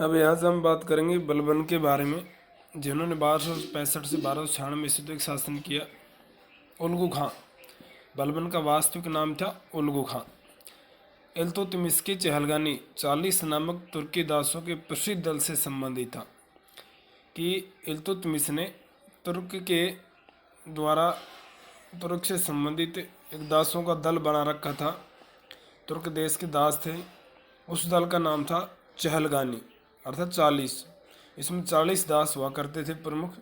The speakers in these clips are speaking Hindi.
अब यहाँ से हम बात करेंगे बलबन के बारे में, जिन्होंने 1265 से 1296 ईस्वी तक शासन किया। उल्गू खां, बलबन का वास्तविक नाम था उल्गू खां। इल्तुतमिश की चहलगानी 40 नामक तुर्की दासों के प्रसिद्ध दल से संबंधित था कि इल्तुतमिश ने तुर्क के द्वारा तुर्क से संबंधित एक दासों का दल बना रखा था। तुर्क देश के दास थे। उस दल का नाम था चहलगानी अर्थात 40। इसमें 40 दास हुआ करते थे प्रमुख,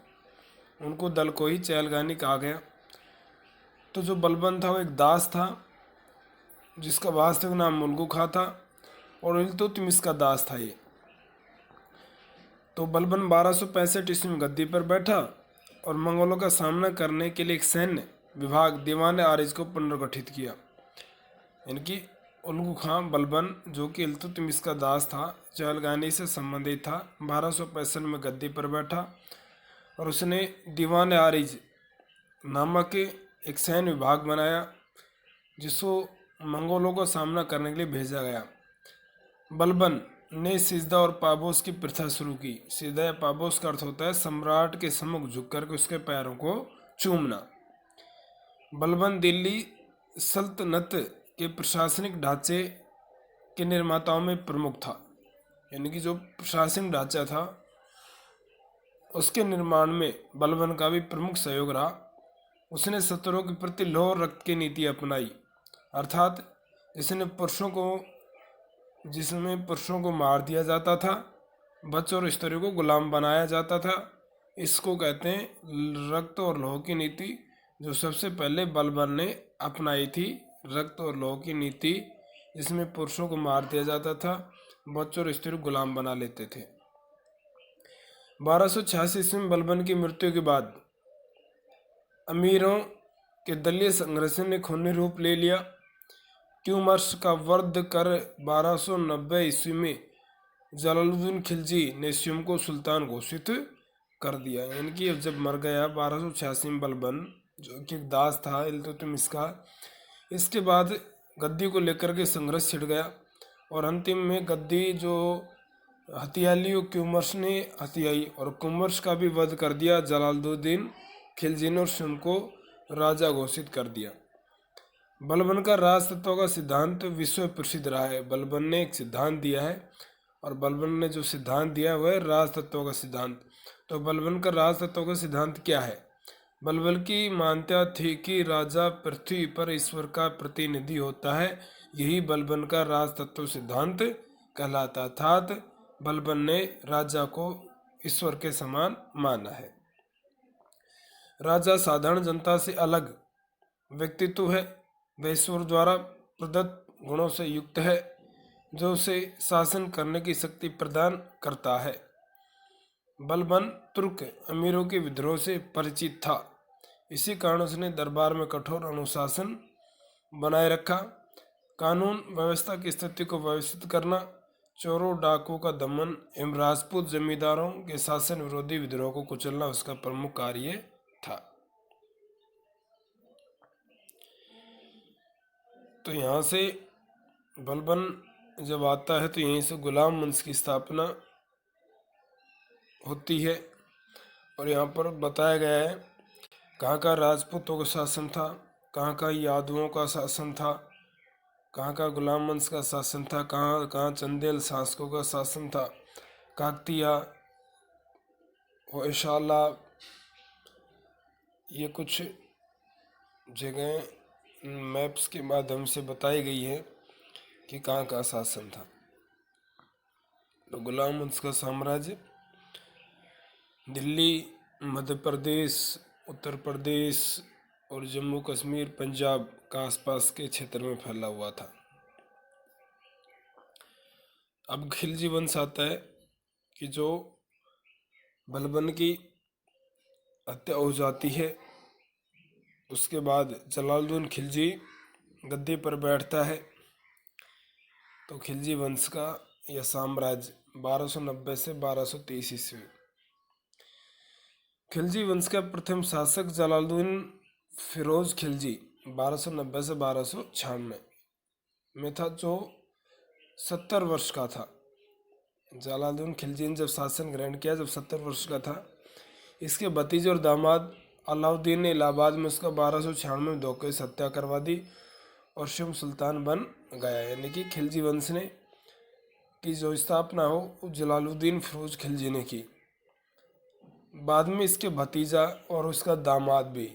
उनको दल को ही चहलगानी कहा गया। तो जो बलबन था वो एक दास था जिसका वास्तविक नाम मुल्गू खां था और इल्तुतमिश का दास था ये। तो बलबन 1265 ईस्वी में गद्दी पर बैठा और मंगोलों का सामना करने के लिए एक सैन्य विभाग दीवान आरिज को पुनर्गठित किया। इनकी उल्गू खां बलबन, जो कि इल्तुतमिश का दास था, चहलगानी से संबंधित था, 1265 में गद्दी पर बैठा और उसने दीवान आरिज नामक एक सैन्य विभाग बनाया जिसको मंगोलों का सामना करने के लिए भेजा गया। बलबन ने सिजदा और पाबोस की प्रथा शुरू की। सिजदा या पाबोस का अर्थ होता है सम्राट के सम्मुख झुक करके उसके पैरों को चूमना। बलबन दिल्ली सल्तनत के प्रशासनिक ढांचे के निर्माताओं में प्रमुख था, यानी कि जो प्रशासनिक ढांचा था उसके निर्माण में बलबन का भी प्रमुख सहयोग रहा। उसने शत्रुओं के प्रति लौह और रक्त की नीति अपनाई, अर्थात जिसमें पुरुषों को मार दिया जाता था, बच्चों और स्त्रियों को गुलाम बनाया जाता था। इसको कहते हैं रक्त और लौह की नीति, जो सबसे पहले बलबन ने अपनाई थी। रक्त और लौह की नीति, जिसमें पुरुषों को मार दिया जाता था, बच्चों और स्त्रियों को गुलाम बना लेते थे। 1286 ईस्वी में बलबन की मृत्यु के बाद अमीरों के दलीय संघर्ष ने खूनी रूप ले लिया। क्यूमर्स का वध कर 1290 ईस्वी में जलालुद्दीन खिलजी ने स्वयं को सुल्तान घोषित कर दिया। यानी कि जब मर गया 1286 में बलबन, जो कि एक दास था इल्तुतमिश का, इसके बाद गद्दी को लेकर के संघर्ष छिड़ गया और अंतिम में गद्दी जो हथियालियों क्यूमर्स ने हथियाई और कुमर्स का भी वध कर दिया जलालुद्दीन खिलजी ने और स्वयं को राजा घोषित कर दिया। बलबन का राजतत्व का सिद्धांत विश्व प्रसिद्ध रहा है। बलबन ने एक सिद्धांत दिया है और बलबन ने जो सिद्धांत दिया है वह है राजतत्व का सिद्धांत। तो बलबन का राजतत्व का सिद्धांत क्या है? बलबन की मान्यता थी कि राजा पृथ्वी पर ईश्वर का प्रतिनिधि होता है। यही बलबन का राजतत्व सिद्धांत कहलाता, अर्थात बलबन ने राजा को ईश्वर के समान माना है। राजा साधारण जनता से अलग व्यक्तित्व है। वह ईश्वर द्वारा प्रदत्त गुणों से युक्त है जो उसे शासन करने की शक्ति प्रदान करता है। बलबन तुर्क अमीरों के विद्रोह से परिचित था, इसी कारण उसने दरबार में कठोर अनुशासन बनाए रखा। कानून व्यवस्था की स्थिति को व्यवस्थित करना, चोरों डाकुओं का दमन एवं राजपूत जमींदारों के शासन विरोधी विद्रोह को कुचलना उसका प्रमुख कार्य था। तो यहाँ से बलबन जब आता है तो यहीं से गुलाम वंश की स्थापना होती है और यहाँ पर बताया गया है कहाँ का राजपूतों का शासन था, कहाँ का यादवों का शासन था, कहाँ का गुलाम वंश का शासन था, कहाँ कहाँ चंदेल शासकों का शासन था, काकतिया, होयसाला, ये कुछ जगह मैप्स के माध्यम से बताई गई है कि कहाँ का शासन था। तो गुलाम वंश का साम्राज्य दिल्ली, मध्य प्रदेश, उत्तर प्रदेश और जम्मू कश्मीर, पंजाब का आसपास के क्षेत्र में फैला हुआ था। अब खिलजी वंश आता है कि जो बलबन की हत्या हो जाती है, उसके बाद जलालुद्दीन खिलजी गद्दी पर बैठता है। तो खिलजी वंश का यह साम्राज्य 1290 से 1223 ईस्वी। खिलजी वंश का प्रथम शासक जलालुद्दीन फिरोज खिलजी 1290 से 1296 में था, जो 70 वर्ष का था। जलालुद्दीन खिलजी ने जब शासन ग्रहण किया, जब 70 वर्ष का था, इसके भतीजे और दामाद अलाउद्दीन ने इलाहाबाद में उसका 1296 में धोखे से हत्या करवा दी और शिव सुल्तान बन गया। यानी कि खिलजी वंश ने की जो स्थापना हो वो जलालुद्दीन फिरोज खिलजी ने की। बाद में इसके भतीजा और उसका दामाद भी,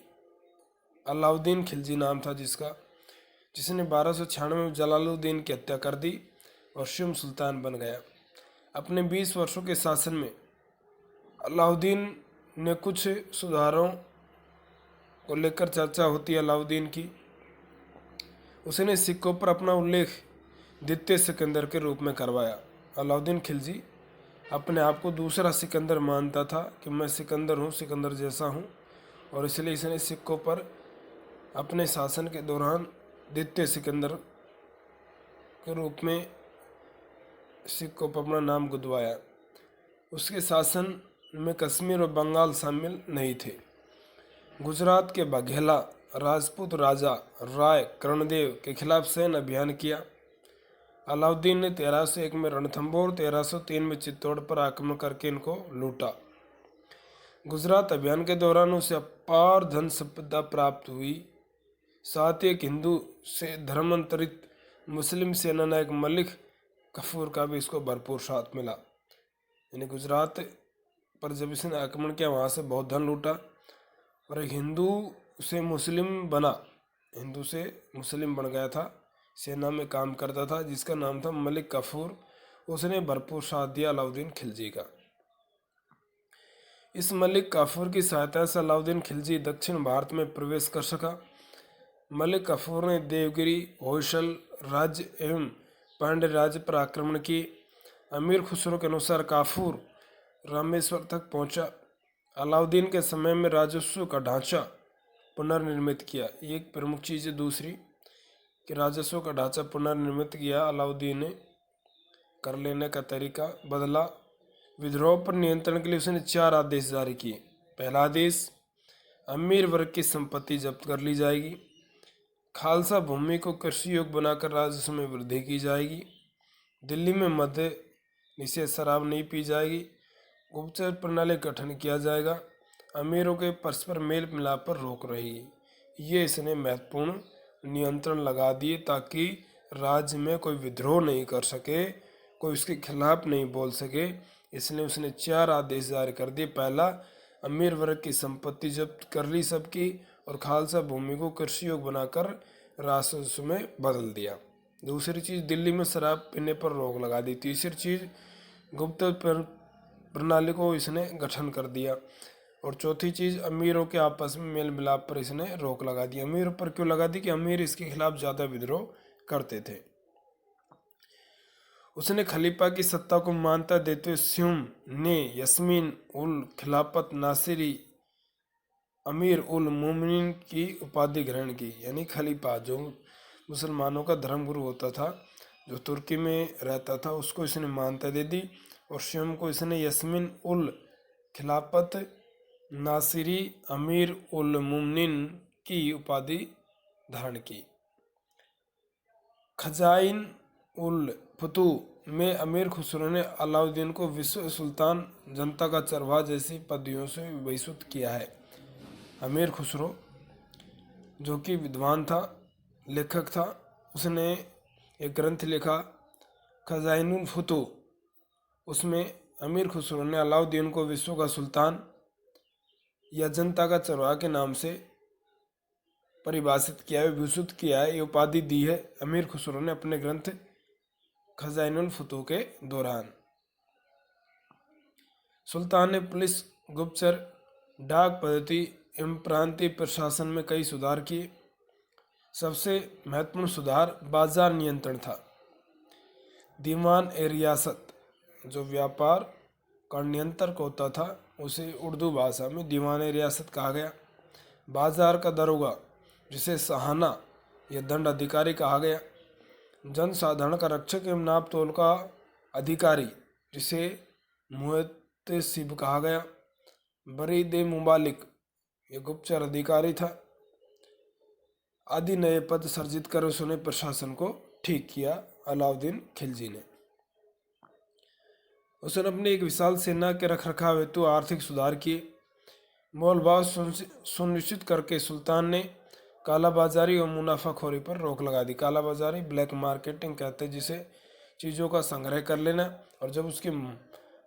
अलाउद्दीन खिलजी नाम था जिसने 1296 में जलालुद्दीन की हत्या कर दी और शिव सुल्तान बन गया। अपने 20 वर्षों के शासन में अलाउद्दीन ने कुछ सुधारों को लेकर चर्चा होती है अलाउद्दीन की। उसने सिक्कों पर अपना उल्लेख द्वितीय सिकंदर के रूप में करवाया। अलाउद्दीन खिलजी अपने आप को दूसरा सिकंदर मानता था कि मैं सिकंदर हूँ, सिकंदर जैसा हूँ, और इसलिए इसने सिक्कों पर अपने शासन के दौरान द्वितीय सिकंदर के रूप में सिक्कों पर अपना नाम गुदवाया। उसके शासन में कश्मीर और बंगाल शामिल नहीं थे। गुजरात के बघेला राजपूत राजा राय कर्णदेव के खिलाफ सैन्य अभियान किया। अलाउद्दीन ने 1301 में रणथंभौर, 1303 में चित्तौड़ पर आक्रमण करके इनको लूटा। गुजरात अभियान के दौरान उसे अपार धन संपदा प्राप्त हुई। साथ ही एक हिंदू से धर्मांतरित मुस्लिम सेनानायक मलिक कफूर का भी इसको भरपूर साथ मिला। यानी गुजरात पर जब इसने आक्रमण किया वहाँ से बहुत धन लूटा, और एक हिंदू से मुस्लिम बन गया था, सेना में काम करता था, जिसका नाम था मलिक कफूर। उसने भरपूर साथ दिया अलाउद्दीन खिलजी का। इस मलिक काफूर की सहायता से अलाउद्दीन खिलजी दक्षिण भारत में प्रवेश कर सका। मलिक कफूर ने देवगिरी, होयसल राज्य एवं पांड्य राज्य पर आक्रमण किए। अमीर खुसरो के अनुसार काफूर रामेश्वर तक पहुंचा। अलाउद्दीन के समय में राजस्व का ढांचा पुनर्निर्मित किया। ये एक प्रमुख चीज़ है। दूसरी कि राजस्व का ढांचा पुनर्निर्मित किया अलाउद्दीन ने, कर लेने का तरीका बदला। विद्रोह पर नियंत्रण के लिए उसने 4 आदेश जारी किए। पहला आदेश, अमीर वर्ग की संपत्ति जब्त कर ली जाएगी। खालसा भूमि को कृषि योग्य बनाकर राजस्व में वृद्धि की जाएगी। दिल्ली में मद्य निषेध, शराब नहीं पी जाएगी। गुप्तचर प्रणाली गठन किया जाएगा। अमीरों के परस्पर मेल मिलाप पर रोक रहेगी। ये इसने महत्वपूर्ण नियंत्रण लगा दिए ताकि राज्य में कोई विद्रोह नहीं कर सके, कोई उसके खिलाफ नहीं बोल सके। इसलिए उसने 4 आदेश जारी कर दिए। पहला, अमीर वर्ग की संपत्ति जब्त कर ली सबकी, और खालसा भूमि को कृषि योग्य बनाकर राजस्व में बदल दिया। दूसरी चीज़, दिल्ली में शराब पीने पर रोक लगा दी। तीसरी चीज़, गुप्त प्रणाली को इसने गठन कर दिया। और चौथी चीज़, अमीरों के आपस में मेल मिलाप पर इसने रोक लगा दी। अमीरों पर क्यों लगा दी? कि अमीर इसके खिलाफ ज़्यादा विद्रोह करते थे। उसने खलीफा की सत्ता को मान्यता देते हुए स्यूम ने यस्मीन उल खिलाफत नासिरी अमीर उल मोमिनीन की उपाधि ग्रहण की। यानी खलीफा जो मुसलमानों का धर्मगुरु होता था, जो तुर्की में रहता था, उसको इसने मान्यता दे दी, और स्वयं को इसने यस्मीन उल खिलाफत नासिरी अमीर उल मोमिनीन की उपाधि धारण की। खजाइन उल फतू में अमीर खुसरो ने अलाउद्दीन को विश्व सुल्तान, जनता का चरवाहा जैसी पदवियों से विभूषित किया है। अमीर खुसरो जो कि विद्वान था, लेखक था, उसने एक ग्रंथ लिखा खजाइनुल फतू। उसमें अमीर खुसरो ने अलाउद्दीन को विश्व का सुल्तान या जनता का चरवाहा के नाम से परिभाषित किया है, विभूषित किया है, ये उपाधि दी है अमीर खुसरो ने अपने ग्रंथ खजाइनुल फतू के दौरान। सुल्तान ने पुलिस, गुप्तचर, डाक पद्धति एवं प्रांतीय प्रशासन में कई सुधार किए। सबसे महत्वपूर्ण सुधार बाजार नियंत्रण था। दीवान ए रियासत, जो व्यापार का नियंत्रक होता था, उसे उर्दू भाषा में दीवान ए रियासत कहा गया। बाजार का दरोगा, जिसे सहाना या दंड अधिकारी कहा गया। जनसाधारण का रक्षक एवं नाप तोल का अधिकारी, जिसे मुहतसिब कहा गया। बरीद मुबालिक, ये गुप्तचर अधिकारी था। आदि नए पद सर्जित कर उसने प्रशासन को ठीक किया अलाउद्दीन खिलजी ने। उसने अपनी एक विशाल सेना के रखरखाव हेतु आर्थिक सुधार किए। मोलभाव सुनिश्चित करके सुल्तान ने कालाबाजारी और मुनाफाखोरी पर रोक लगा दी। कालाबाजारी ब्लैक मार्केटिंग कहते हैं, जिसे चीज़ों का संग्रह कर लेना और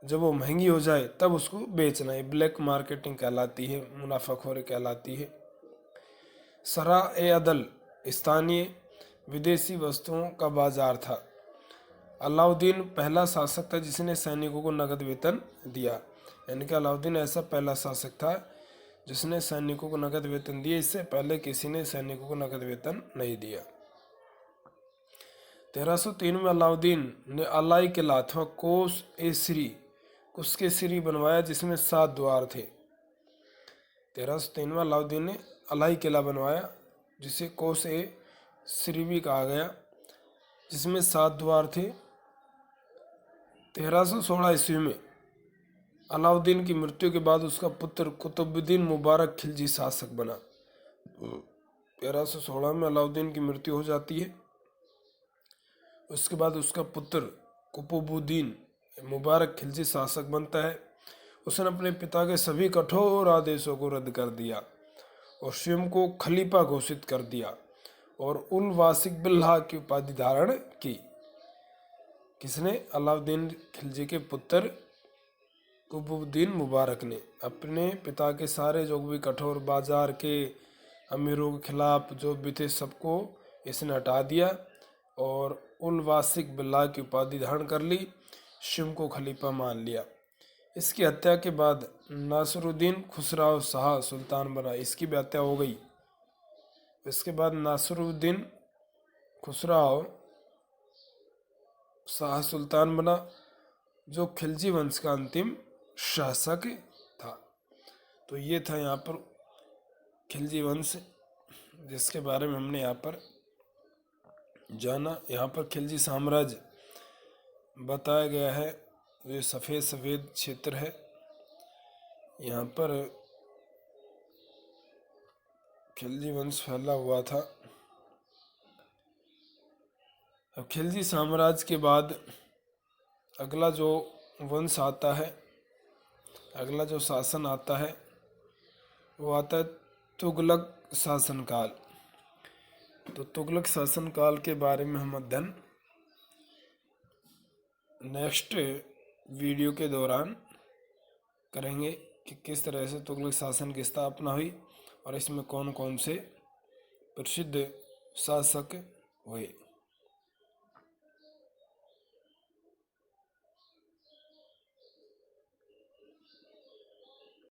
जब वो महंगी हो जाए तब उसको बेचना, ये ब्लैक मार्केटिंग कहलाती है, मुनाफाखोरी कहलाती है। सरा-ए-अदल स्थानीय विदेशी वस्तुओं का बाजार था। अलाउद्दीन पहला शासक था जिसने सैनिकों को नगद वेतन दिया, यानी कि अलाउद्दीन ऐसा पहला शासक था जिसने सैनिकों को नगद वेतन दिया। इससे पहले किसी ने सैनिकों को नगद वेतन नहीं दिया। 1303 में अलाउद्दीन ने अलाई किला अथवा कुश के श्री बनवाया जिसमें 7 द्वार थे। 1303 में अलाउद्दीन ने अलाई किला बनवाया जिसे कोस ए श्री भी कहा गया, जिसमें 7 द्वार थे। 1316 ईस्वी में अलाउद्दीन की मृत्यु के बाद उसका पुत्र कुतुबुद्दीन मुबारक खिलजी शासक बना। 1316 में अलाउद्दीन की मृत्यु हो जाती है। उसके बाद उसका पुत्र कुतुबुद्दीन मुबारक खिलजी शासक बनता है। उसने अपने पिता के सभी कठोर आदेशों को रद्द कर दिया और स्वयं को खलीफा घोषित कर दिया और उल वासिक बिल्लाह की उपाधि धारण की। किसने? अलाउद्दीन खिलजी के पुत्र कुतुबुद्दीन मुबारक ने अपने पिता के सारे जो भी कठोर बाजार के अमीरों के खिलाफ जो भी थे सबको इसने हटा दिया और उल वासिक बिल्लाह की उपाधि धारण कर ली, स्वयं को खलीफा मान लिया। इसकी हत्या के बाद नासिरुद्दीन खुसराव शाह सुल्तान बना। इसकी भी हत्या हो गई। इसके बाद नासिरुद्दीन खुसराव शाह सुल्तान बना, जो खिलजी वंश का अंतिम शासक था। तो ये था यहाँ पर खिलजी वंश, जिसके बारे में हमने यहाँ पर जाना। यहाँ पर खिलजी साम्राज्य बताया गया है। ये सफ़ेद क्षेत्र है, यहाँ पर खिलजी वंश फैला हुआ था। अब खिलजी साम्राज्य के बाद अगला जो वंश आता है, अगला जो शासन आता है वो आता है तुगलक शासनकाल। तो तुगलक शासनकाल के बारे में हम अध्ययन नेक्स्ट वीडियो के दौरान करेंगे कि किस तरह से तुगलक शासन की स्थापना हुई और इसमें कौन कौन से प्रसिद्ध शासक हुए।